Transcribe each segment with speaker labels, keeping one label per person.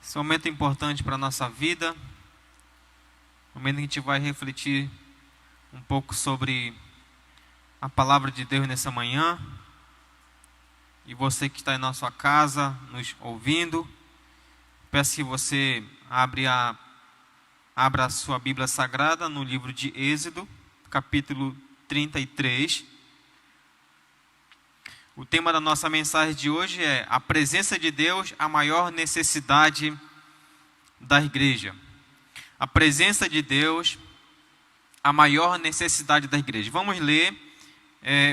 Speaker 1: Esse momento é importante para a nossa vida, momento em que a gente vai refletir um pouco sobre a palavra de Deus nessa manhã. E você que está aí na sua casa, nos ouvindo, peço que você abra a sua Bíblia Sagrada no livro de Êxodo, capítulo 33. O tema da nossa mensagem de hoje é a presença de Deus, a maior necessidade da igreja. A presença de Deus, a maior necessidade da igreja. Vamos ler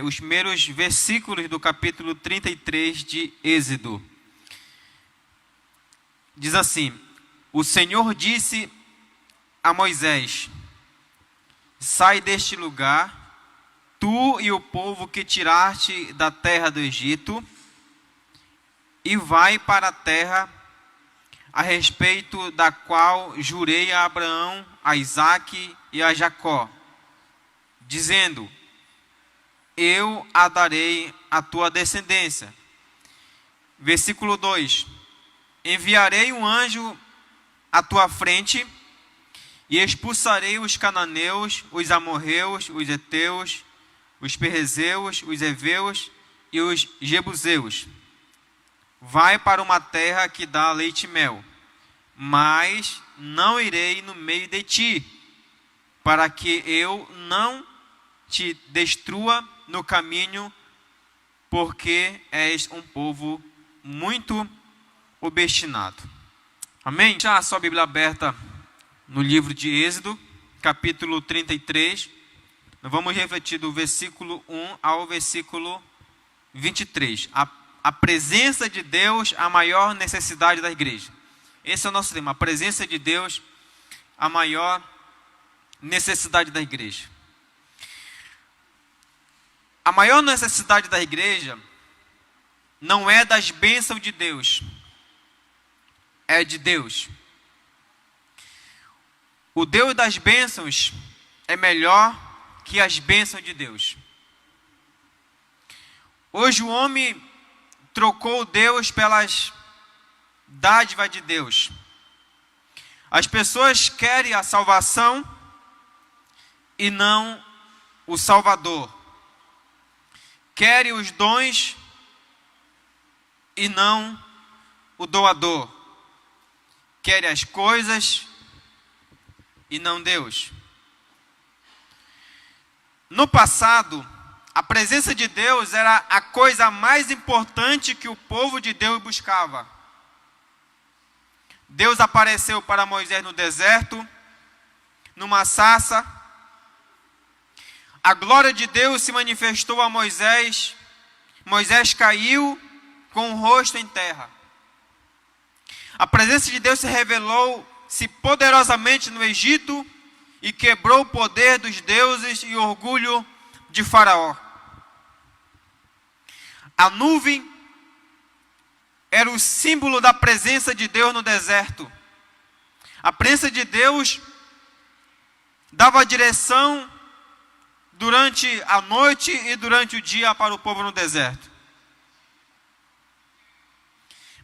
Speaker 1: os primeiros versículos do capítulo 33 de Êxodo. Diz assim: o Senhor disse a Moisés: sai deste lugar, tu e o povo que tiraste da terra do Egito, e vai para a terra a respeito da qual jurei a Abraão, a Isaque e a Jacó, dizendo: eu a darei à tua descendência. Versículo 2: enviarei um anjo à tua frente, e expulsarei os cananeus, os amorreus, os heteus, os perrezeus, os heveus e os jebuseus. Vai para uma terra que dá leite e mel, mas não irei no meio de ti, para que eu não te destrua no caminho, porque és um povo muito obstinado. Amém? Deixa a sua Bíblia aberta no livro de Êxodo, capítulo 33. Nós vamos refletir do versículo 1 ao versículo 23. A presença de Deus, a maior necessidade da igreja. Esse é o nosso tema. A presença de Deus, a maior necessidade da igreja. A maior necessidade da igreja não é das bênçãos de Deus, é de Deus. O Deus das bênçãos é melhor que as bênçãos de Deus. Hoje o homem trocou Deus pelas dádivas de Deus. As pessoas querem a salvação e não o Salvador. Querem os dons e não o doador. Querem as coisas e não Deus. No passado, a presença de Deus era a coisa mais importante que o povo de Deus buscava. Deus apareceu para Moisés no deserto, numa sarça. A glória de Deus se manifestou a Moisés. Moisés caiu com o rosto em terra. A presença de Deus se revelou-se poderosamente no Egito e quebrou o poder dos deuses e o orgulho de Faraó. A nuvem era o símbolo da presença de Deus no deserto. A presença de Deus dava direção durante a noite e durante o dia para o povo no deserto.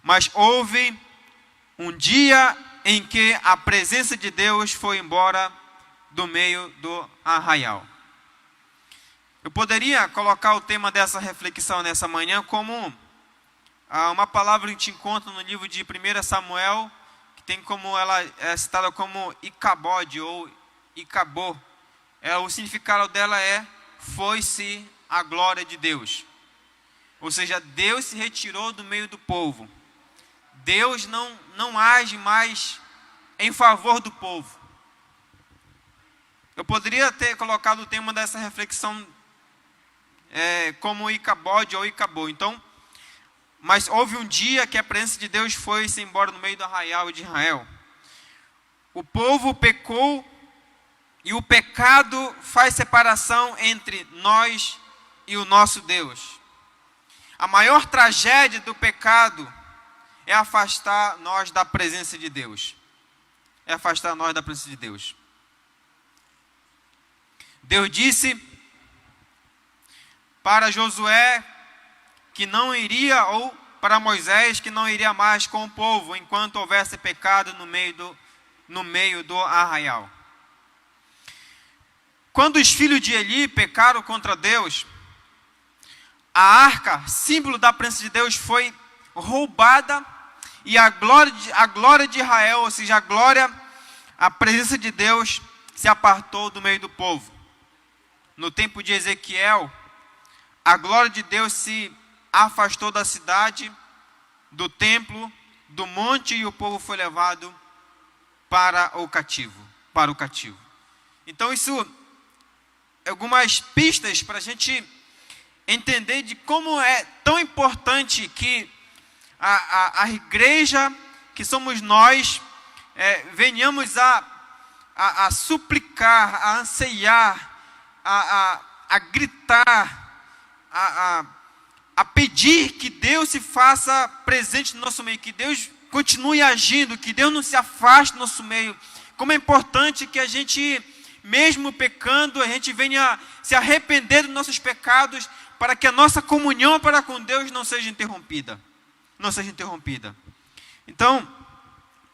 Speaker 1: Mas houve um dia em que a presença de Deus foi embora do meio do arraial. Eu poderia colocar o tema dessa reflexão nessa manhã como uma palavra que a gente encontra no livro de 1 Samuel, que tem como ela é citada como Icabode ou Icabô. O significado dela é: foi-se a glória de Deus. Ou seja, Deus se retirou do meio do povo. Deus não age mais em favor do povo. Eu poderia ter colocado o tema dessa reflexão como Icabode ou Icabô. Então, mas houve um dia que a presença de Deus foi-se embora no meio do arraial de Israel. O povo pecou e o pecado faz separação entre nós e o nosso Deus. A maior tragédia do pecado é afastar nós da presença de Deus. É afastar nós da presença de Deus. Deus disse para Josué que não iria ou para Moisés que não iria mais com o povo enquanto houvesse pecado no meio do arraial. Quando os filhos de Eli pecaram contra Deus, a arca, símbolo da presença de Deus, foi roubada e a glória de Israel, ou seja, a presença de Deus se apartou do meio do povo. No tempo de Ezequiel, a glória de Deus se afastou da cidade, do templo, do monte, e o povo foi levado para o cativo. Então isso é algumas pistas para a gente entender de como é tão importante que a igreja, que somos nós, venhamos a suplicar, a anseiar, a gritar, a pedir que Deus se faça presente no nosso meio, que Deus continue agindo, que Deus não se afaste do nosso meio. Como é importante que a gente, mesmo pecando, a gente venha se arrepender dos nossos pecados, para que a nossa comunhão para com Deus não seja interrompida. Então,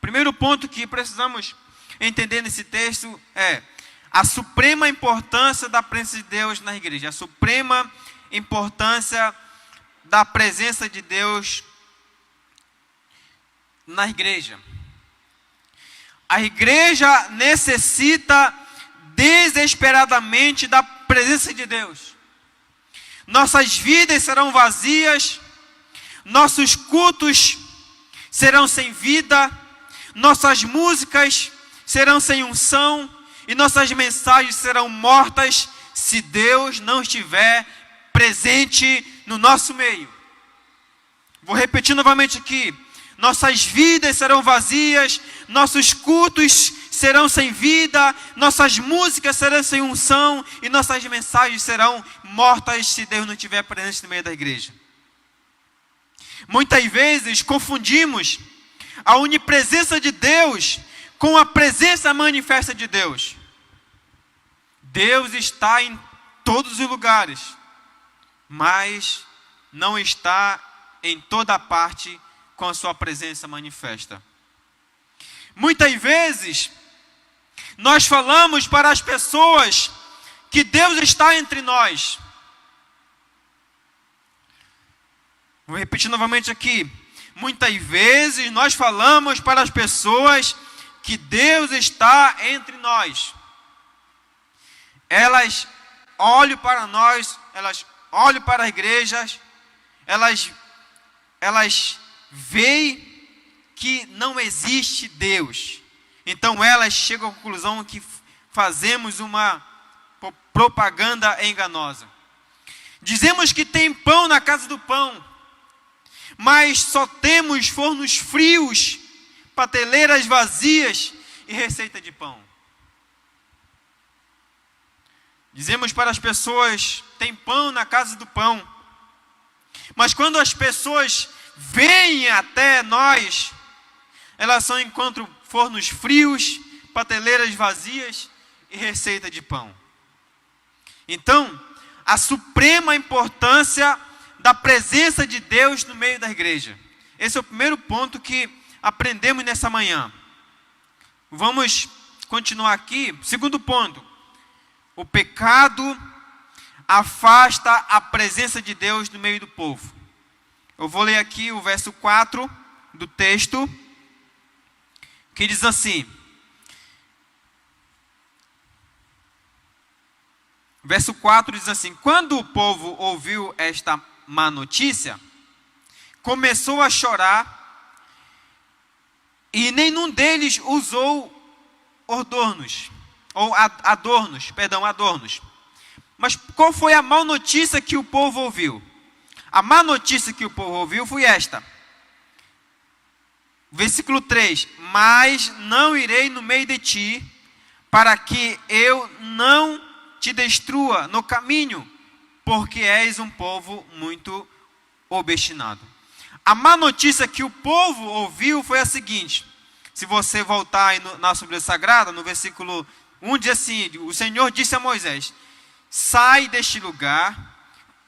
Speaker 1: primeiro ponto que precisamos entender nesse texto é a suprema importância da presença de Deus na igreja. A suprema importância da presença de Deus na igreja. A igreja necessita desesperadamente da presença de Deus. Nossas vidas serão vazias, nossos cultos serão sem vida, nossas músicas serão sem unção e nossas mensagens serão mortas se Deus não estiver presente no nosso meio. Vou repetir novamente aqui. Nossas vidas serão vazias, nossos cultos serão sem vida, nossas músicas serão sem unção e nossas mensagens serão mortas se Deus não estiver presente no meio da igreja. Muitas vezes confundimos a onipresença de Deus com a presença manifesta de Deus. Deus está em todos os lugares, mas não está em toda parte com a sua presença manifesta. Muitas vezes nós falamos para as pessoas que Deus está entre nós. Vou repetir novamente aqui. Muitas vezes nós falamos para as pessoas que Deus está entre nós. Elas olham para nós, elas olham para as igrejas, elas veem que não existe Deus. Então elas chegam à conclusão que fazemos uma propaganda enganosa. Dizemos que tem pão na casa do pão, mas só temos fornos frios, prateleiras vazias e receita de pão. Dizemos para as pessoas, tem pão na casa do pão, mas quando as pessoas vêm até nós, elas só encontram fornos frios, prateleiras vazias e receita de pão. Então, a suprema importância da presença de Deus no meio da igreja. Esse é o primeiro ponto que aprendemos nessa manhã. Vamos continuar aqui. Segundo ponto. O pecado afasta a presença de Deus no meio do povo. Eu vou ler aqui o verso 4 do texto, que diz assim. Verso 4 diz assim: quando o povo ouviu esta má notícia, começou a chorar, e nenhum deles usou adornos. Mas qual foi a má notícia que o povo ouviu? A má notícia que o povo ouviu foi esta. Versículo 3: mas não irei no meio de ti, para que eu não te destrua no caminho, porque és um povo muito obstinado. A má notícia que o povo ouviu foi a seguinte. Se você voltar aí na sua Bíblia Sagrada, no versículo 1 diz assim: o Senhor disse a Moisés: sai deste lugar,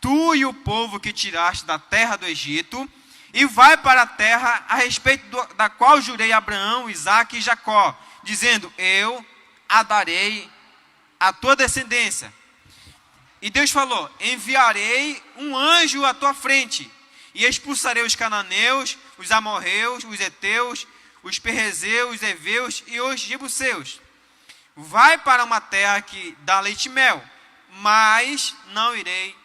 Speaker 1: tu e o povo que tiraste da terra do Egito, e vai para a terra a respeito da qual jurei a Abraão, Isaque e Jacó, dizendo, eu a darei à tua descendência. E Deus falou, enviarei um anjo à tua frente, e expulsarei os cananeus, os amorreus, os heteus, os perrezeus, os heveus e os jebuseus. Vai para uma terra que dá leite e mel, mas não irei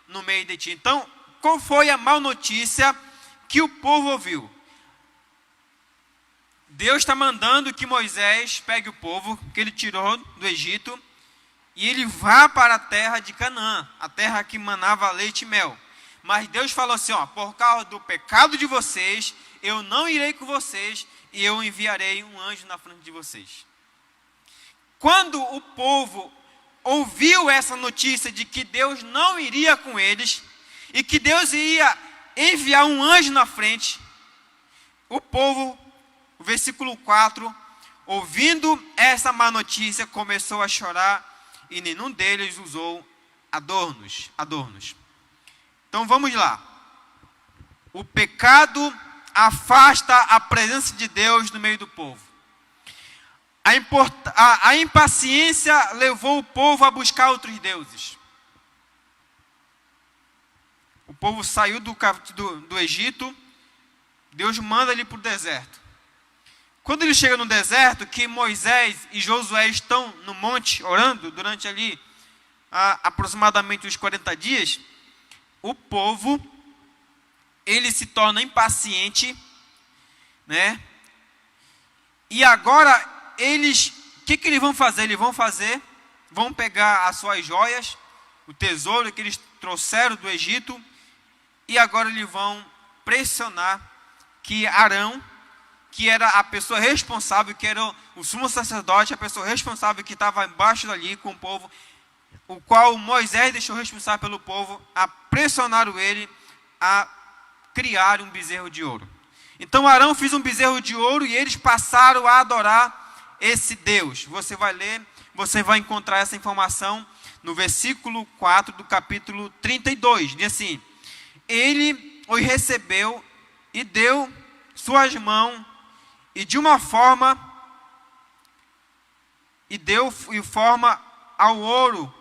Speaker 1: no meio de ti. Então, qual foi a má notícia que o povo ouviu? Deus está mandando que Moisés pegue o povo que ele tirou do Egito e ele vá para a terra de Canaã, a terra que manava leite e mel. Mas Deus falou assim, por causa do pecado de vocês, eu não irei com vocês e eu enviarei um anjo na frente de vocês. Quando o povo ouviu essa notícia de que Deus não iria com eles e que Deus ia enviar um anjo na frente, o povo, o versículo 4, ouvindo essa má notícia, começou a chorar e nenhum deles usou adornos. Então vamos lá. O pecado afasta a presença de Deus no meio do povo. A impaciência levou o povo a buscar outros deuses. O povo saiu do Egito, Deus manda ele para o deserto. Quando ele chega no deserto, que Moisés e Josué estão no monte orando, durante ali aproximadamente uns 40 dias, o povo, ele se torna impaciente, né? E agora, o que eles vão fazer? Vão pegar as suas joias, o tesouro que eles trouxeram do Egito, e agora eles vão pressionar que Arão, que era a pessoa responsável, que era o sumo sacerdote, a pessoa responsável que estava embaixo dali com o povo, o qual Moisés deixou responsável pelo povo, a pressionaram ele a criar um bezerro de ouro. Então Arão fez um bezerro de ouro e eles passaram a adorar esse Deus. Você vai ler, você vai encontrar essa informação no versículo 4 do capítulo 32. Diz assim, ele os recebeu e deu suas mãos e de uma forma, e deu forma ao ouro,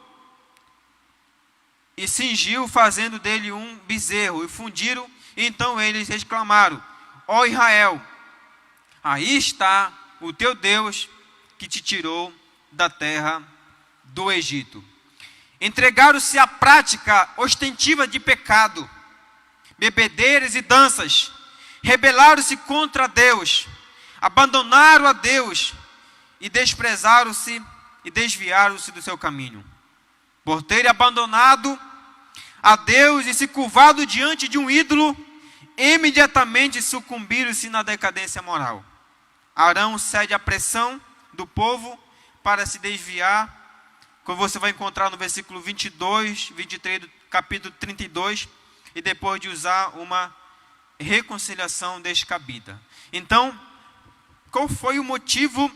Speaker 1: e cingiu, fazendo dele um bezerro, e fundiram, e então eles exclamaram, ó Israel, aí está o teu Deus, que te tirou da terra do Egito. Entregaram-se à prática ostentiva de pecado, bebedeiras e danças, rebelaram-se contra Deus, abandonaram a Deus, e desprezaram-se e desviaram-se do seu caminho. Por terem abandonado a Deus e se curvado diante de um ídolo, imediatamente sucumbiram-se na decadência moral. Arão cede à pressão do povo para se desviar, como você vai encontrar no versículo 22, 23 do capítulo 32, e depois de usar uma reconciliação descabida. Então, qual foi o motivo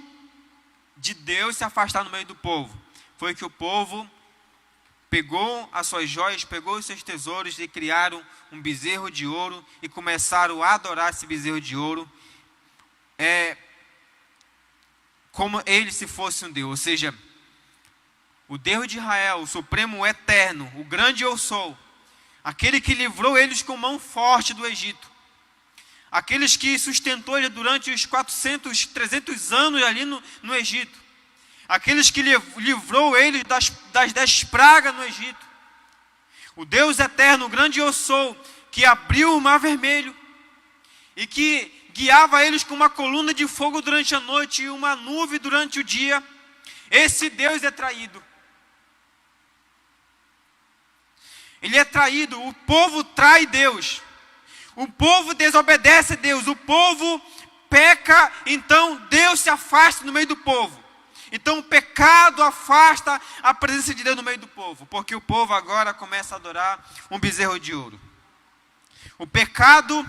Speaker 1: de Deus se afastar no meio do povo? Foi que o povo pegou as suas joias, pegou os seus tesouros e criaram um bezerro de ouro e começaram a adorar esse bezerro de ouro como ele se fosse um Deus. Ou seja, o Deus de Israel, o Supremo, o Eterno, o grande eu sou, aquele que livrou eles com mão forte do Egito, aqueles que sustentou ele durante os 400, 300 anos ali no Egito, aqueles que livrou eles das 10 pragas no Egito, o Deus eterno, o grande eu sou, que abriu o mar vermelho, e que guiava eles com uma coluna de fogo durante a noite e uma nuvem durante o dia. Esse Deus é traído. Ele é traído, o povo trai Deus. O povo desobedece a Deus, o povo peca, então Deus se afasta no meio do povo. Então o pecado afasta a presença de Deus no meio do povo, porque o povo agora começa a adorar um bezerro de ouro. O pecado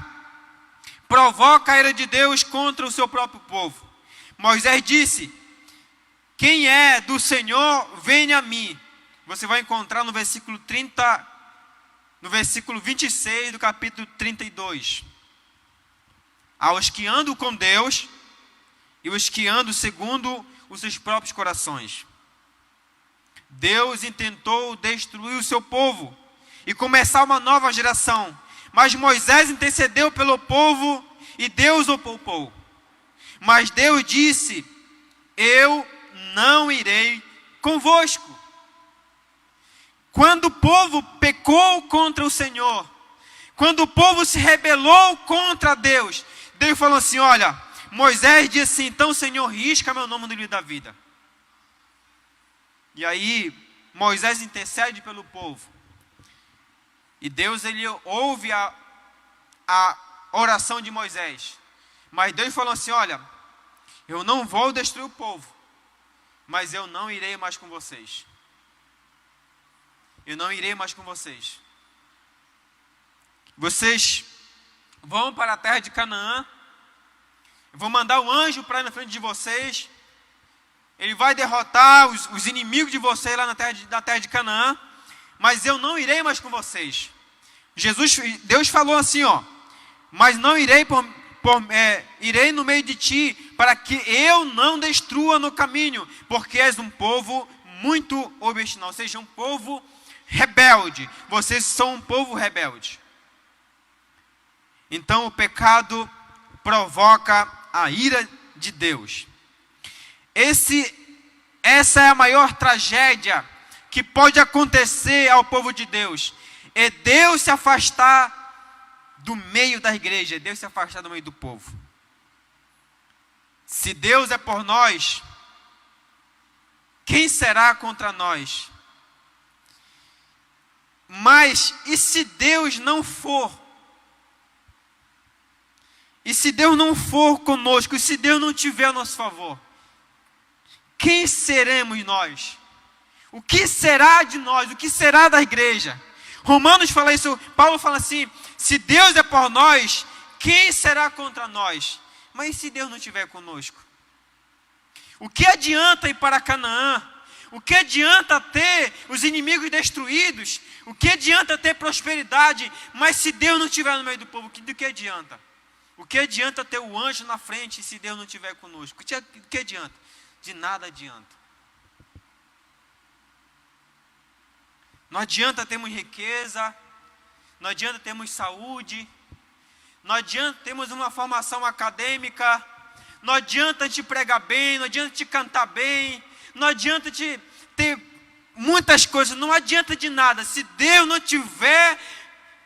Speaker 1: provoca a ira de Deus contra o seu próprio povo. Moisés disse, quem é do Senhor, venha a mim. Você vai encontrar no versículo 26 do capítulo 32. aos que andam com Deus e os que andam segundo os seus próprios corações. Deus intentou destruir o seu povo e começar uma nova geração, mas Moisés intercedeu pelo povo e Deus o poupou. Mas Deus disse: eu não irei convosco. Quando o povo pecou contra o Senhor, quando o povo se rebelou contra Deus, Deus falou assim: olha, Moisés disse assim, então Senhor, risca meu nome do livro da vida. E aí Moisés intercede pelo povo. E Deus, ele ouve a oração de Moisés. Mas Deus falou assim: olha, eu não vou destruir o povo, mas eu não irei mais com vocês. Eu não irei mais com vocês. Vocês vão para a terra de Canaã. Eu vou mandar um anjo para ir na frente de vocês. Ele vai derrotar os inimigos de vocês lá na terra de Canaã. Mas eu não irei mais com vocês. Deus falou assim, ó: mas não irei irei no meio de ti, para que eu não destrua no caminho, porque és um povo muito obstinado, ou seja, um povo rebelde. Vocês são um povo rebelde. Então o pecado provoca a ira de Deus. Essa é a maior tragédia que pode acontecer ao povo de Deus. É Deus se afastar do meio da igreja, é Deus se afastar do meio do povo. Se Deus é por nós, quem será contra nós? Mas e se Deus não for? E se Deus não for conosco? E se Deus não tiver a nosso favor? Quem seremos nós? O que será de nós? O que será da igreja? Romanos fala isso, Paulo fala assim: se Deus é por nós, quem será contra nós? Mas e se Deus não estiver conosco? O que adianta ir para Canaã? O que adianta ter os inimigos destruídos? O que adianta ter prosperidade? Mas se Deus não estiver no meio do povo, do que adianta? O que adianta ter o anjo na frente se Deus não estiver conosco? O que adianta? De nada adianta. Não adianta termos riqueza, não adianta termos saúde, não adianta termos uma formação acadêmica, não adianta te pregar bem, não adianta te cantar bem, não adianta te ter muitas coisas, não adianta de nada. Se Deus não estiver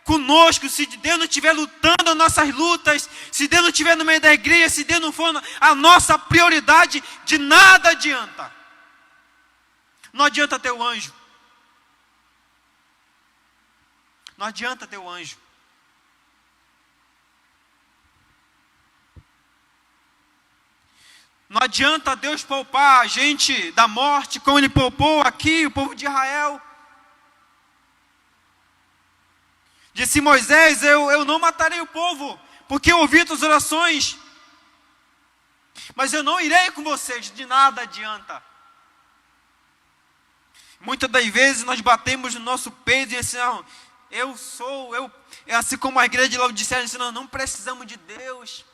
Speaker 1: conosco, se Deus não estiver lutando as nossas lutas, se Deus não estiver no meio da igreja, se Deus não for a nossa prioridade, de nada adianta. Não adianta ter o anjo. Não adianta ter o anjo. Não adianta Deus poupar a gente da morte, como Ele poupou aqui o povo de Israel. Disse Moisés: eu não matarei o povo, porque eu ouvi tuas orações, mas eu não irei com vocês, de nada adianta. Muitas das vezes nós batemos no nosso peito e assim, assim como a igreja de Laodiceia, nós não precisamos de Deus,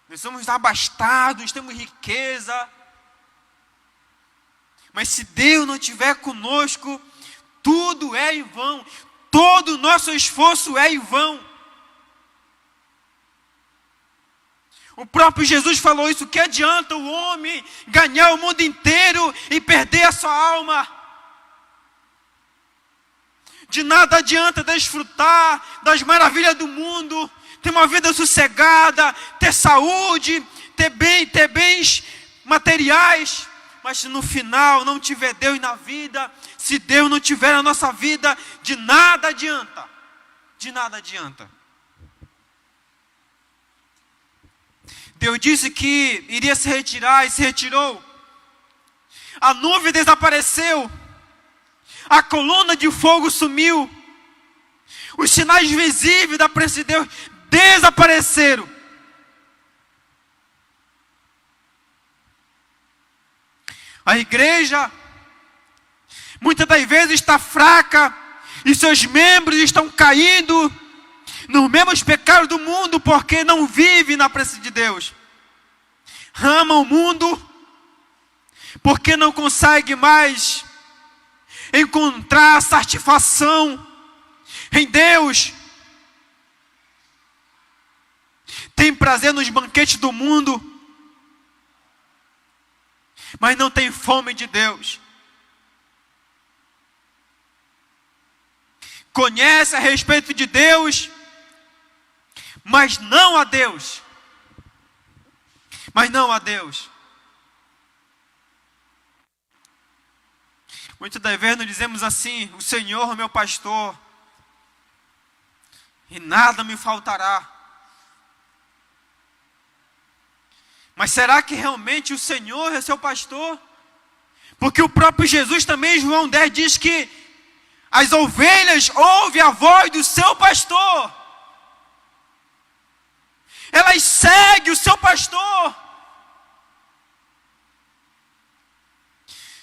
Speaker 1: nós somos abastados, temos riqueza. Mas se Deus não estiver conosco, tudo é em vão, todo o nosso esforço é em vão. O próprio Jesus falou isso: que adianta o homem ganhar o mundo inteiro e perder a sua alma? De nada adianta desfrutar das maravilhas do mundo, ter uma vida sossegada, ter saúde, ter bens materiais, mas se no final não tiver Deus na vida, se Deus não tiver na nossa vida, de nada adianta. De nada adianta. Deus disse que iria se retirar e se retirou. A nuvem desapareceu. A coluna de fogo sumiu. Os sinais visíveis da presença de Deus desapareceram. A igreja, muitas das vezes, está fraca, e seus membros estão caindo, nos mesmos pecados do mundo, porque não vive na presença de Deus. Ama o mundo, porque não consegue mais encontrar satisfação em Deus. Tem prazer nos banquetes do mundo, mas não tem fome de Deus. Conhece a respeito de Deus, mas não a Deus. Mas não a Deus. Muitas das vezes nós dizemos assim: o Senhor é meu pastor, e nada me faltará. Mas será que realmente o Senhor é seu pastor? Porque o próprio Jesus também, em João 10, diz que as ovelhas ouvem a voz do seu pastor. Elas seguem o seu pastor.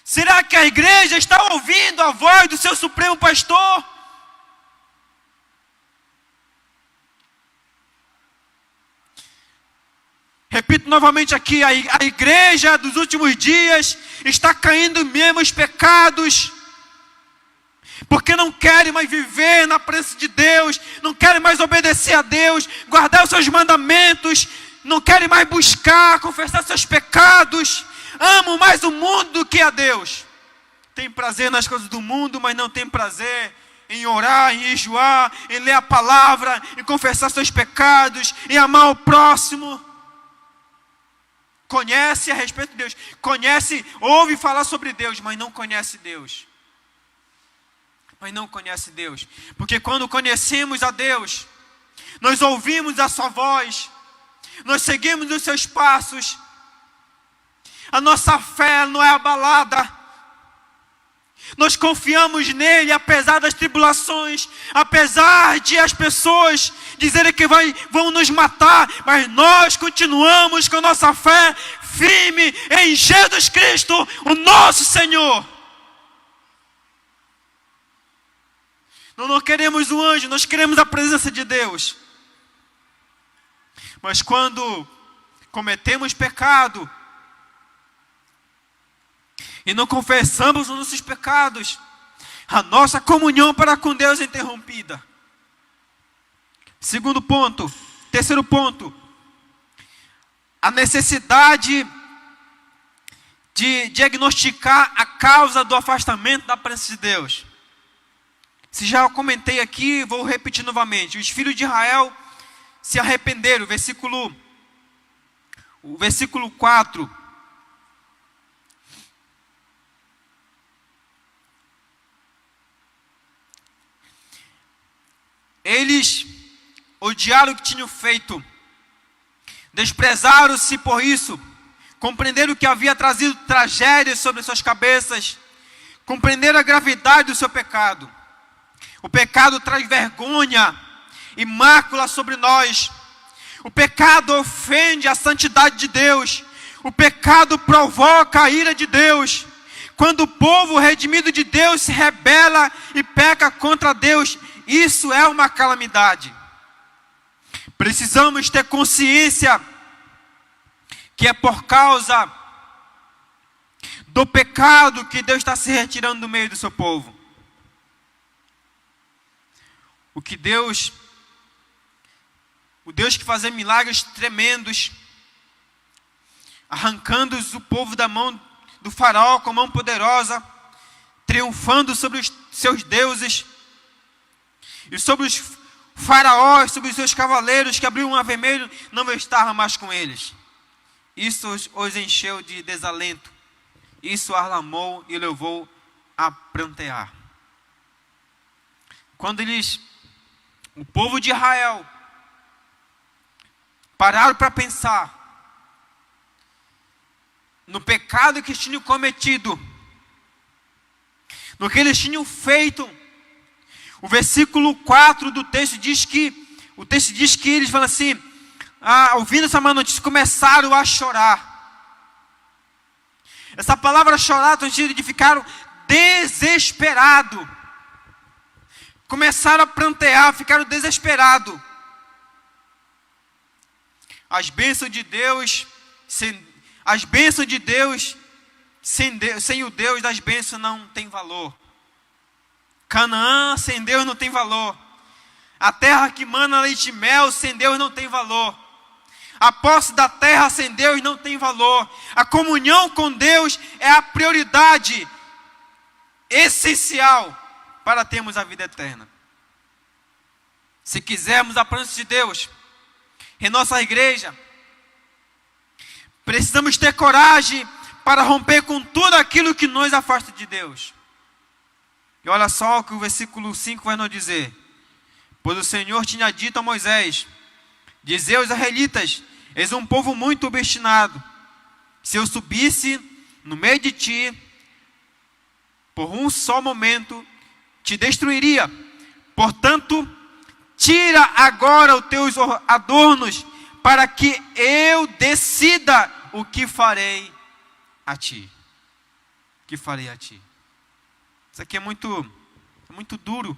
Speaker 1: Será que a igreja está ouvindo a voz do seu supremo pastor? Repito novamente aqui, a igreja dos últimos dias está caindo em mesmos pecados, porque não querem mais viver na presença de Deus, não querem mais obedecer a Deus, guardar os seus mandamentos, não querem mais buscar, confessar seus pecados, amam mais o mundo do que a Deus. Tem prazer nas coisas do mundo, mas não tem prazer em orar, em jejuar, em ler a palavra, em confessar seus pecados, em amar o próximo. Conhece a respeito de Deus, conhece, ouve falar sobre Deus, mas não conhece Deus. Mas não conhece Deus, porque quando conhecemos a Deus, nós ouvimos a sua voz, nós seguimos os seus passos, a nossa fé não é abalada, nós confiamos nele apesar das tribulações, apesar de as pessoas dizerem que vão nos matar, mas nós continuamos com a nossa fé firme em Jesus Cristo, o nosso Senhor. Nós não queremos o anjo, nós queremos a presença de Deus. Mas quando cometemos pecado e não confessamos os nossos pecados, a nossa comunhão para com Deus é interrompida. Terceiro ponto, a necessidade de diagnosticar a causa do afastamento da presença de Deus. Se já comentei aqui, vou repetir novamente. Os filhos de Israel se arrependeram, o versículo 4. Eles odiaram o que tinham feito, desprezaram-se por isso, compreenderam que havia trazido tragédias sobre suas cabeças, compreenderam a gravidade do seu pecado. O pecado traz vergonha e mácula sobre nós. O pecado ofende a santidade de Deus. O pecado provoca a ira de Deus. Quando o povo redimido de Deus se rebela e peca contra Deus, isso é uma calamidade. Precisamos ter consciência que é por causa do pecado que Deus está se retirando do meio do seu povo. O Deus que fazia milagres tremendos, arrancando o povo da mão do faraó com a mão poderosa, triunfando sobre os seus deuses, e sobre os faraós, sobre os seus cavaleiros que abriam o mar vermelho, não estava mais com eles. Isso os encheu de desalento, isso alarmou e levou a prantear. Quando o povo de Israel, pararam para pensar no pecado que eles tinham cometido, no que eles tinham feito. O versículo 4 do texto diz que eles falam assim, ouvindo essa má notícia, começaram a chorar. Essa palavra chorar tem o sentido de ficaram desesperados. Começaram a prantear, ficaram desesperados. As bênçãos de Deus, as bênçãos de Deus, sem o Deus das bênçãos não tem valor. Canaã sem Deus não tem valor. A terra que mana leite e mel sem Deus não tem valor. A posse da terra sem Deus não tem valor. A comunhão com Deus é a prioridade essencial para termos a vida eterna. Se quisermos a presença de Deus em nossa igreja, precisamos ter coragem para romper com tudo aquilo que nos afasta de Deus. E olha só o que o versículo 5 vai nos dizer. Pois o Senhor tinha dito a Moisés: dizei aos israelitas, és um povo muito obstinado. Se eu subisse no meio de ti, por um só momento, te destruiria. Portanto, tira agora os teus adornos, para que eu decida o que farei a ti. O que farei a ti. Isso aqui é muito duro.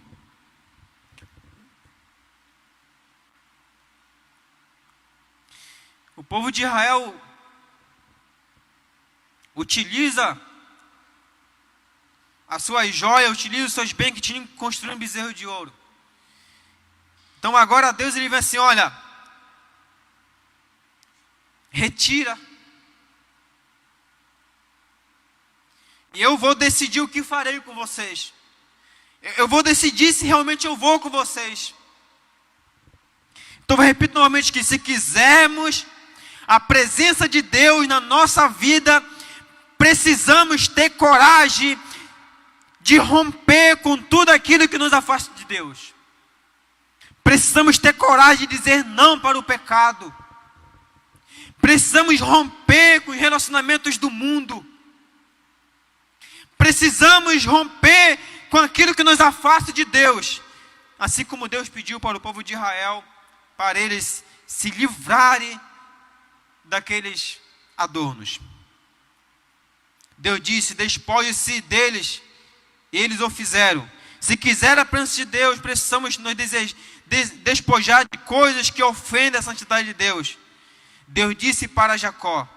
Speaker 1: O povo de Israel utiliza as suas joias, utiliza os seus bens que tinham que construir um bezerro de ouro. Então agora Deus ele vem assim, olha, retira. E eu vou decidir o que farei com vocês. Eu vou decidir se realmente eu vou com vocês. Então eu repito novamente que se quisermos a presença de Deus na nossa vida, precisamos ter coragem de romper com tudo aquilo que nos afasta de Deus. Precisamos ter coragem de dizer não para o pecado. Precisamos romper com os relacionamentos do mundo. Precisamos romper com aquilo que nos afasta de Deus. Assim como Deus pediu para o povo de Israel, para eles se livrarem daqueles adornos. Deus disse, despoje-se deles. E eles o fizeram. Se quiser a presença de Deus, precisamos nos despojar de coisas que ofendem a santidade de Deus. Deus disse para Jacó,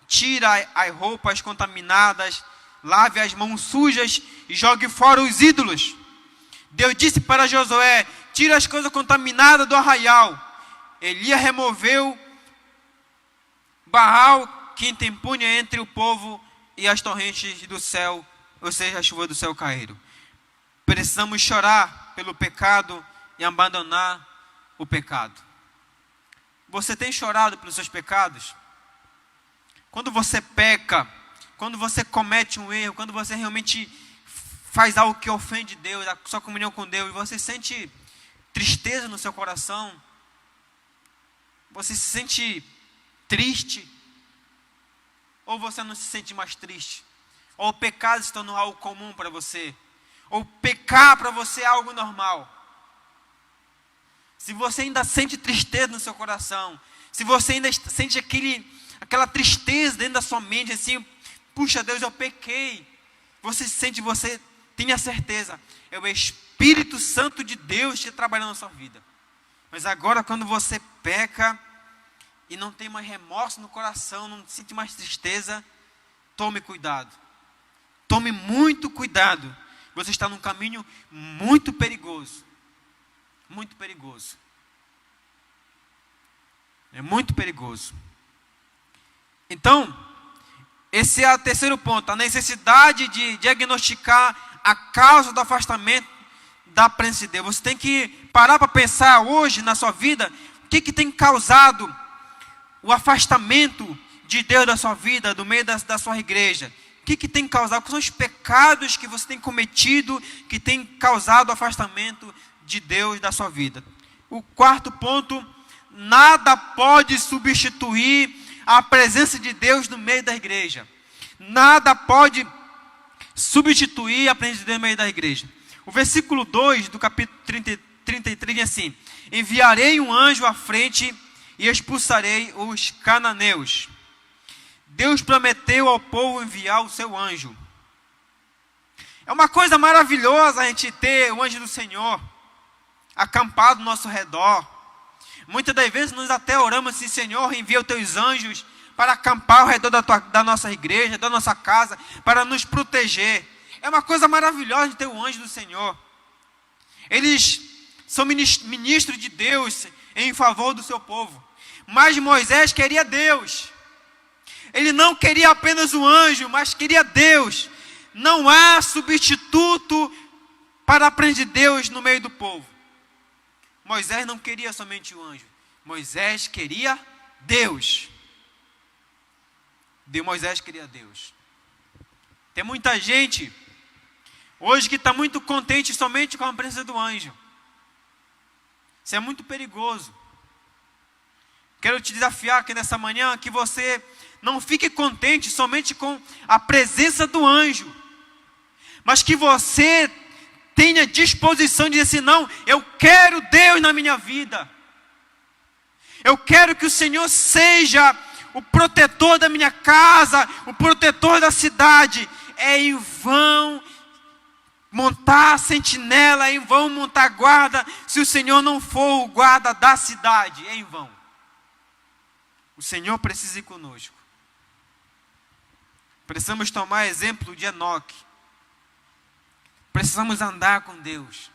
Speaker 1: tira as roupas contaminadas, lave as mãos sujas e jogue fora os ídolos. Deus disse para Josué, tira as coisas contaminadas do arraial. Elias removeu Baal, que interpunha entre o povo e as torrentes do céu, ou seja, a chuva do céu caíram. Precisamos chorar pelo pecado e abandonar o pecado. Você tem chorado pelos seus pecados? Quando você peca, quando você comete um erro, quando você realmente faz algo que ofende Deus, a sua comunhão com Deus, você sente tristeza no seu coração? Você se sente triste? Ou você não se sente mais triste? Ou o pecado se tornou algo comum para você? Ou pecar para você é algo normal? Se você ainda sente tristeza no seu coração, se você ainda sente aquela tristeza dentro da sua mente, assim, puxa Deus, eu pequei. Você tem a certeza, é o Espírito Santo de Deus te trabalhando na sua vida. Mas agora quando você peca e não tem mais remorso no coração, não sente mais tristeza, tome cuidado. Tome muito cuidado. Você está num caminho muito perigoso. Muito perigoso. É muito perigoso. Então, esse é o terceiro ponto. A necessidade de diagnosticar a causa do afastamento da presença de Deus. Você tem que parar para pensar hoje na sua vida, o que tem causado o afastamento de Deus da sua vida, do meio da sua igreja. O que tem causado? Quais são os pecados que você tem cometido que tem causado o afastamento de Deus da sua vida? O quarto ponto, nada pode substituir a presença de Deus no meio da igreja. Nada pode substituir a presença de Deus no meio da igreja. O versículo 2 do capítulo 33 diz assim: enviarei um anjo à frente e expulsarei os cananeus. Deus prometeu ao povo enviar o seu anjo. É uma coisa maravilhosa a gente ter o anjo do Senhor acampado ao nosso redor. Muitas das vezes nós até oramos assim: Senhor, envia os teus anjos para acampar ao redor da nossa igreja, da nossa casa, para nos proteger. É uma coisa maravilhosa de ter o anjo do Senhor. Eles são ministros de Deus em favor do seu povo. Mas Moisés queria Deus. Ele não queria apenas o anjo, mas queria Deus. Não há substituto para a presença de Deus no meio do povo. Moisés não queria somente o anjo. Moisés queria Deus. Moisés queria Deus. Tem muita gente hoje que está muito contente somente com a presença do anjo. Isso é muito perigoso. Quero te desafiar aqui nessa manhã que você não fique contente somente com a presença do anjo, mas que você tenha disposição de dizer assim: não, eu quero Deus na minha vida. Eu quero que o Senhor seja o protetor da minha casa, o protetor da cidade. É em vão montar sentinela, é em vão montar guarda, se o Senhor não for o guarda da cidade. É em vão. O Senhor precisa ir conosco. Precisamos tomar exemplo de Enoque. Precisamos andar com Deus.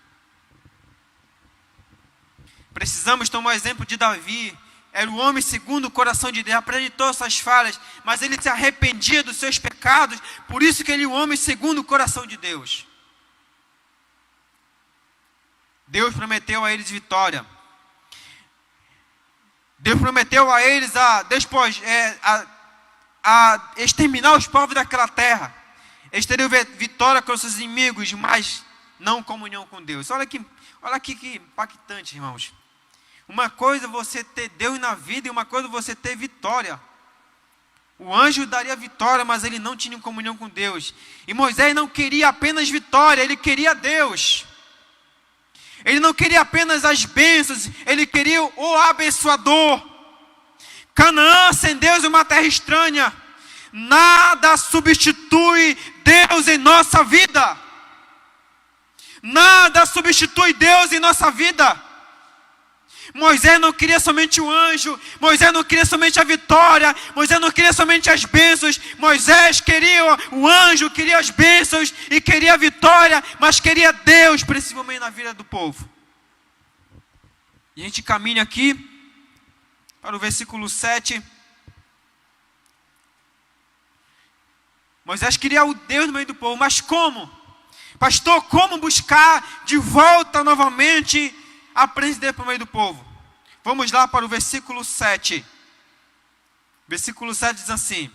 Speaker 1: Precisamos tomar exemplo de Davi. Era o homem segundo o coração de Deus, apresentou suas falhas, mas ele se arrependia dos seus pecados, por isso que ele é o homem segundo o coração de Deus. Deus prometeu a eles vitória. Deus prometeu a eles a exterminar os povos daquela terra. Eles teriam vitória com seus inimigos, mas não comunhão com Deus. Olha aqui que impactante, irmãos. Uma coisa é você ter Deus na vida e uma coisa é você ter vitória. O anjo daria vitória, mas ele não tinha comunhão com Deus. E Moisés não queria apenas vitória, ele queria Deus. Ele não queria apenas as bênçãos, ele queria o abençoador. Canaã sem Deus é uma terra estranha. Nada substitui Deus em nossa vida. Nada substitui Deus em nossa vida. Moisés não queria somente o anjo, Moisés não queria somente a vitória, Moisés não queria somente as bênçãos. Moisés queria o anjo, queria as bênçãos e queria a vitória, mas queria Deus, principalmente na vida do povo. E a gente caminha aqui para o versículo 7. Moisés queria o Deus no meio do povo, mas como? Pastor, como buscar de volta novamente a presença dele para o meio do povo? Vamos lá para o versículo 7. Versículo 7 diz assim: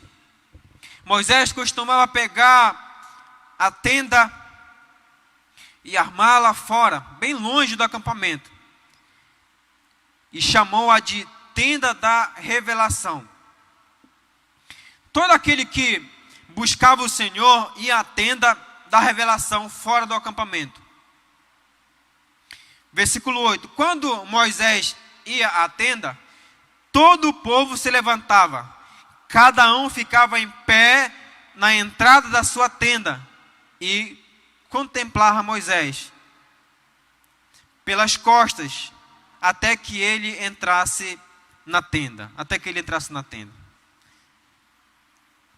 Speaker 1: Moisés costumava pegar a tenda e armá-la fora, bem longe do acampamento, e chamou-a de tenda da revelação. Todo aquele que buscava o Senhor ia à tenda da revelação fora do acampamento. Versículo 8. Quando Moisés ia à tenda, todo o povo se levantava. Cada um ficava em pé na entrada da sua tenda e contemplava Moisés pelas costas até que ele entrasse na tenda.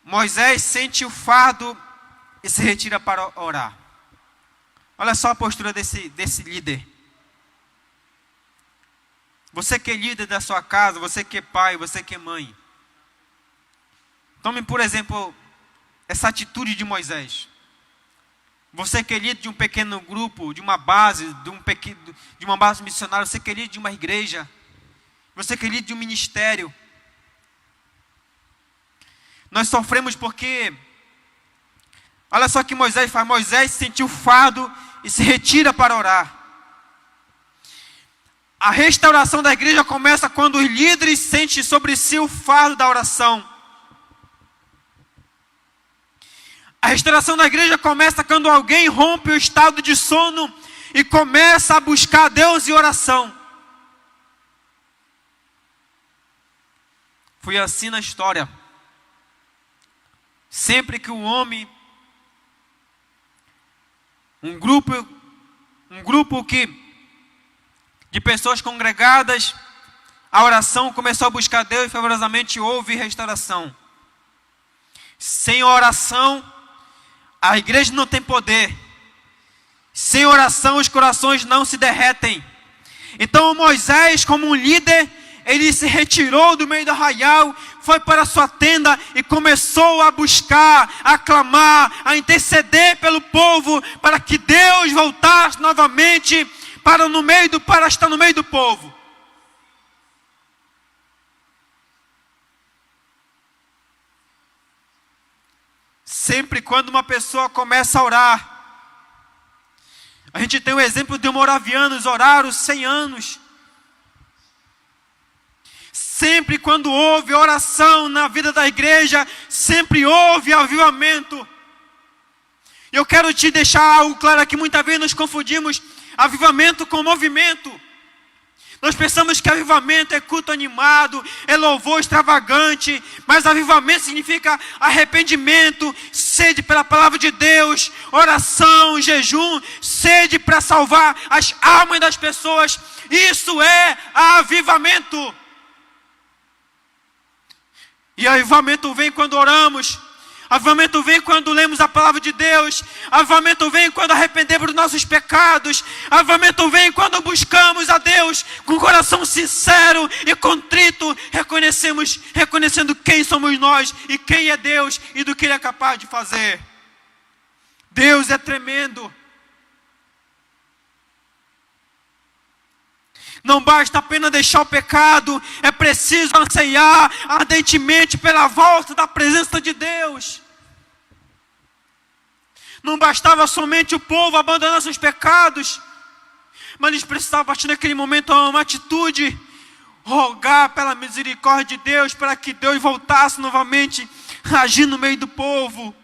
Speaker 1: Moisés sente o fardo e se retira para orar. Olha só a postura desse líder. Você que é líder da sua casa, você que é pai, você que é mãe. Tome, por exemplo, essa atitude de Moisés. Você que é líder de um pequeno grupo, de uma base, de uma base missionária, você que é líder de uma igreja, você que é líder de um ministério. Nós sofremos porque, olha só o que Moisés faz. Moisés sentiu o fardo e se retira para orar. A restauração da igreja começa quando os líderes sentem sobre si o fardo da oração. A restauração da igreja começa quando alguém rompe o estado de sono e começa a buscar Deus em oração. Foi assim na história. Sempre que o homem, um grupo de pessoas congregadas, a oração, começou a buscar Deus e fervorosamente houve restauração. Sem oração, a igreja não tem poder. Sem oração, os corações não se derretem. Então Moisés, como um líder, ele se retirou do meio do arraial, foi para a sua tenda e começou a buscar, a clamar, a interceder pelo povo, para que Deus voltasse novamente para estar no meio do povo. Sempre quando uma pessoa começa a orar, a gente tem o exemplo de moravianos, oraram 100 anos. Sempre quando houve oração na vida da igreja, sempre houve avivamento. Eu quero te deixar algo claro aqui, muitas vezes nós confundimos avivamento com movimento. Nós pensamos que avivamento é culto animado, é louvor extravagante, mas avivamento significa arrependimento, sede pela palavra de Deus, oração, jejum, sede para salvar as almas das pessoas. Isso é avivamento. E avivamento vem quando oramos. Avivamento vem quando lemos a palavra de Deus. Avivamento vem quando arrependemos dos nossos pecados. Avivamento vem quando buscamos a Deus com coração sincero e contrito, reconhecendo quem somos nós e quem é Deus e do que Ele é capaz de fazer. Deus é tremendo. Não basta apenas deixar o pecado, é preciso anseiar ardentemente pela volta da presença de Deus. Não bastava somente o povo abandonar seus pecados, mas eles precisavam, a partir daquele momento, tomar uma atitude, rogar pela misericórdia de Deus, para que Deus voltasse novamente a agir no meio do povo.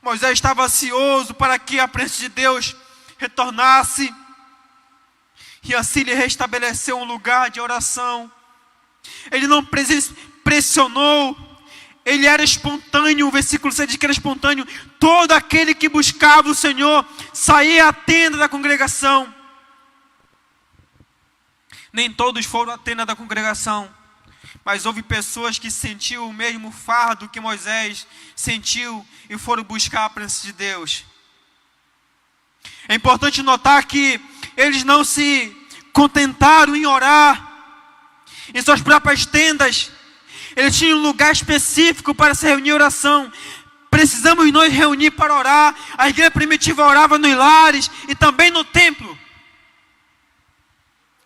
Speaker 1: Moisés estava ansioso para que a presença de Deus retornasse, e assim ele restabeleceu um lugar de oração. Ele não pressionou, ele era espontâneo. O versículo 6 diz que era espontâneo. Todo aquele que buscava o Senhor saía à tenda da congregação. Nem todos foram à tenda da congregação, mas houve pessoas que sentiam o mesmo fardo que Moisés sentiu e foram buscar a presença de Deus. É importante notar que eles não se contentaram em orar em suas próprias tendas. Eles tinham um lugar específico para se reunir em oração. Precisamos nos reunir para orar. A igreja primitiva orava nos lares e também no templo.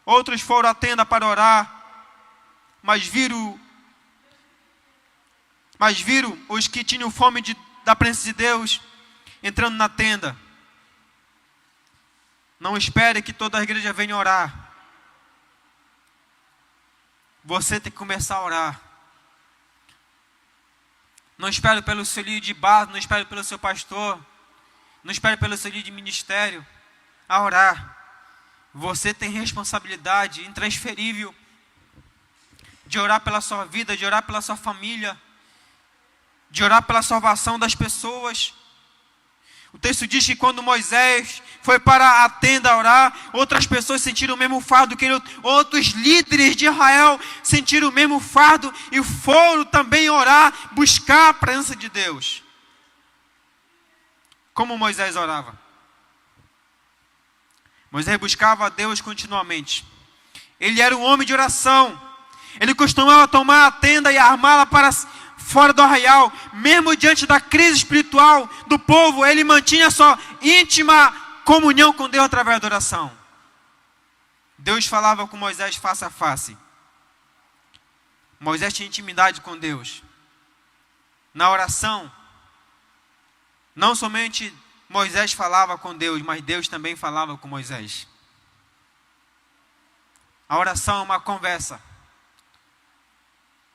Speaker 1: Outros foram à tenda para orar, mas viram os que tinham fome da presença de Deus entrando na tenda. Não espere que toda a igreja venha orar. Você tem que começar a orar. Não espere pelo seu líder de base, não espere pelo seu pastor, não espere pelo seu líder de ministério a orar. Você tem responsabilidade intransferível de orar pela sua vida, de orar pela sua família, de orar pela salvação das pessoas. O texto diz que quando Moisés foi para a tenda orar, outras pessoas sentiram o mesmo fardo que ele, outros líderes de Israel sentiram o mesmo fardo e foram também orar, buscar a presença de Deus. Como Moisés orava? Moisés buscava a Deus continuamente. Ele era um homem de oração. Ele costumava tomar a tenda e armá-la para fora do arraial. Mesmo diante da crise espiritual do povo, ele mantinha sua íntima comunhão com Deus através da oração. Deus falava com Moisés face a face. Moisés tinha intimidade com Deus. Na oração, não somente Moisés falava com Deus, mas Deus também falava com Moisés. A oração é uma conversa.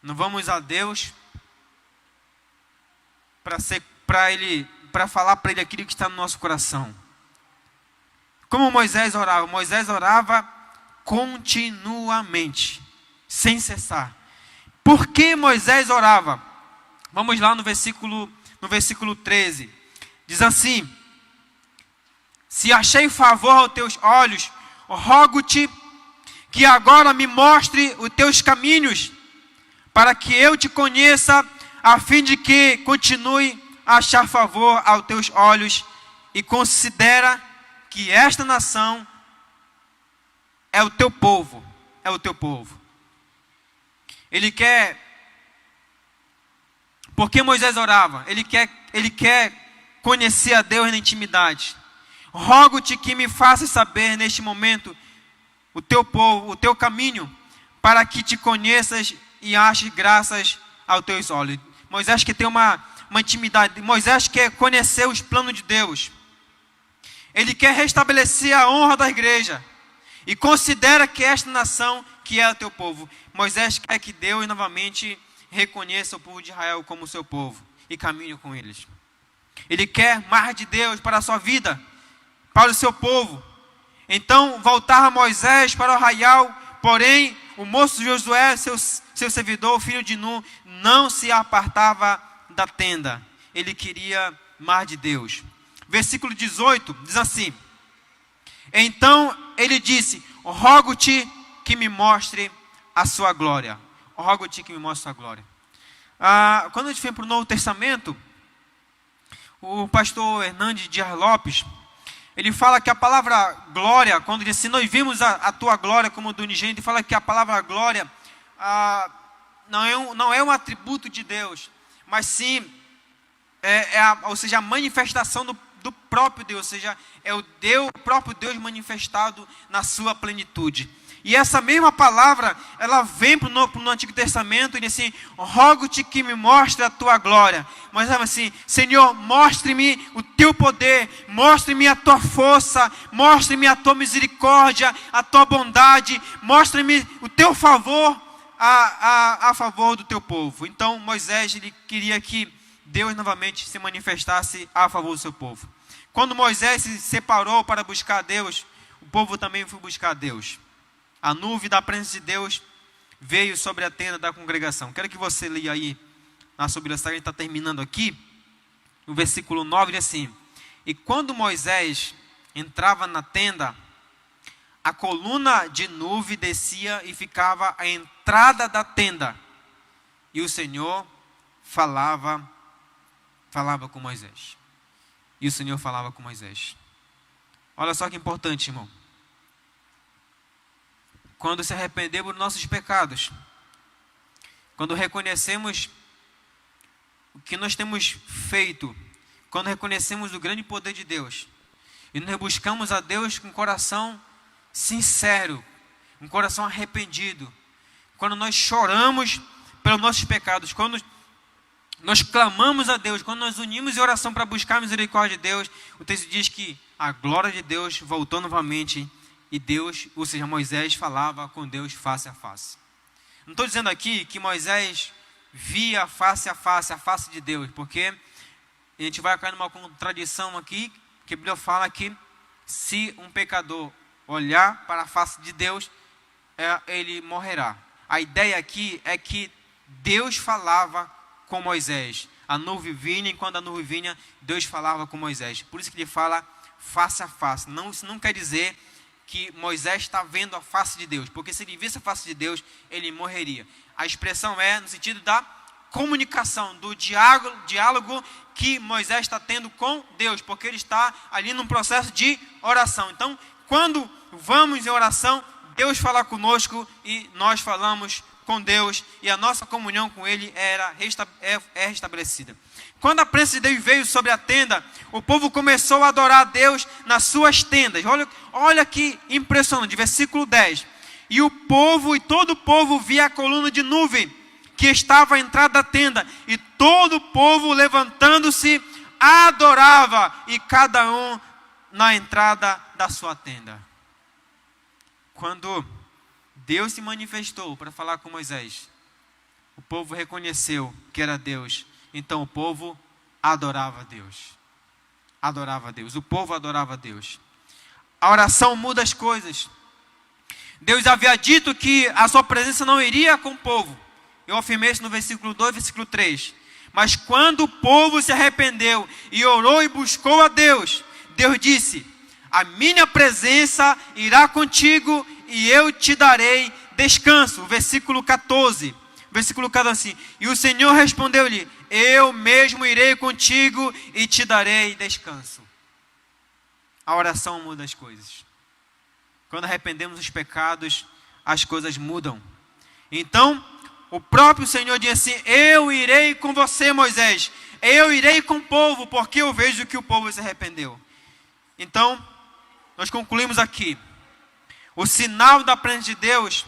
Speaker 1: Não vamos a Deus para falar para Ele aquilo que está no nosso coração. Como Moisés orava? Moisés orava continuamente, sem cessar. Por que Moisés orava? Vamos lá no versículo 13. Diz assim: se achei favor aos teus olhos, rogo-te que agora me mostre os teus caminhos, para que eu te conheça, a fim de que continue a achar favor aos teus olhos, e considera que esta nação é o teu povo, é o teu povo. Ele quer, porque Moisés orava, ele quer conhecer a Deus na intimidade. Rogo-te que me faças saber neste momento o teu povo, o teu caminho, para que te conheças e aches graças aos teus olhos. Moisés quer ter uma intimidade. Moisés quer conhecer os planos de Deus. Ele quer restabelecer a honra da igreja. E considera que esta nação que é o teu povo. Moisés quer que Deus novamente reconheça o povo de Israel como seu povo e caminhe com eles. Ele quer mais de Deus para a sua vida, para o seu povo. Então voltava Moisés para o arraial, porém o moço Josué, seu servidor, o filho de Nun, não se apartava da tenda. Ele queria mais de Deus. Versículo 18 diz assim: então ele disse: rogo-te que me mostre a sua glória. Rogo-te que me mostre a sua glória. Quando a gente vem para o Novo Testamento, o pastor Hernandes Dias Lopes, ele fala que a palavra glória, quando ele diz assim, nós vimos a tua glória como do unigênito, ele fala que a palavra glória não é um atributo de Deus, mas sim, ou seja, a manifestação do próprio Deus, ou seja, é o próprio Deus manifestado na sua plenitude. E essa mesma palavra, ela vem para o Antigo Testamento e diz assim: rogo-te que me mostre a tua glória. Mas assim: Senhor, mostre-me o teu poder, mostre-me a tua força, mostre-me a tua misericórdia, a tua bondade, mostre-me o teu favor a favor do teu povo. Então Moisés, ele queria que Deus novamente se manifestasse a favor do seu povo. Quando Moisés se separou para buscar a Deus, o povo também foi buscar a Deus. A nuvem da presença de Deus veio sobre a tenda da congregação. Quero que você leia aí na sua Bíblia, a gente está terminando aqui. No versículo 9 diz assim: e quando Moisés entrava na tenda, a coluna de nuvem descia e ficava à entrada da tenda. E o Senhor falava com Moisés. E o Senhor falava com Moisés. Olha só que importante, irmão. Quando se arrependemos dos nossos pecados, quando reconhecemos o que nós temos feito, quando reconhecemos o grande poder de Deus, e nós buscamos a Deus com um coração sincero, um coração arrependido, quando nós choramos pelos nossos pecados, quando nós clamamos a Deus, quando nós unimos em oração para buscar a misericórdia de Deus, o texto diz que a glória de Deus voltou novamente. E Deus, ou seja, Moisés falava com Deus face a face. Não estou dizendo aqui que Moisés via face a face de Deus, porque a gente vai cair numa contradição aqui, que a Bíblia fala que se um pecador olhar para a face de Deus, ele morrerá. A ideia aqui é que Deus falava com Moisés. A nuvem vinha, e quando a nuvem vinha, Deus falava com Moisés. Por isso que ele fala face a face. Não, isso não quer dizer que Moisés está vendo a face de Deus, porque se ele visse a face de Deus, ele morreria. A expressão é no sentido da comunicação, do diálogo que Moisés está tendo com Deus, porque ele está ali num processo de oração. Então, quando vamos em oração, Deus fala conosco e nós falamos com Deus, e a nossa comunhão com Ele é restabelecida. Quando a presença de Deus veio sobre a tenda, o povo começou a adorar a Deus nas suas tendas. Olha que impressionante, versículo 10. E todo o povo via a coluna de nuvem que estava à entrada da tenda, e todo o povo levantando-se adorava, e cada um na entrada da sua tenda. Quando Deus se manifestou para falar com Moisés, o povo reconheceu que era Deus. Então o povo adorava a Deus. Adorava a Deus. O povo adorava a Deus. A oração muda as coisas. Deus havia dito que a sua presença não iria com o povo. Eu afirmei isso no versículo 2, versículo 3. Mas quando o povo se arrependeu e orou e buscou a Deus, Deus disse: a minha presença irá contigo e eu te darei descanso. Versículo 14. Versículo 14 assim: e o Senhor respondeu-lhe: eu mesmo irei contigo e te darei descanso. A oração muda as coisas. Quando arrependemos dos pecados, as coisas mudam. Então, o próprio Senhor diz assim: eu irei com você, Moisés. Eu irei com o povo, porque eu vejo que o povo se arrependeu. Então, nós concluímos aqui. O sinal da presença de Deus,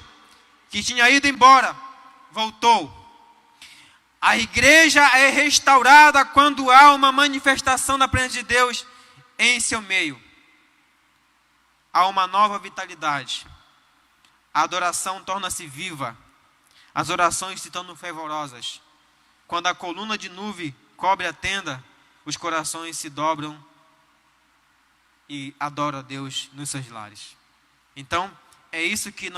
Speaker 1: que tinha ido embora, voltou. A igreja é restaurada quando há uma manifestação da presença de Deus em seu meio. Há uma nova vitalidade. A adoração torna-se viva. As orações se tornam fervorosas. Quando a coluna de nuvem cobre a tenda, os corações se dobram e adoram a Deus nos seus lares. Então, é isso que nós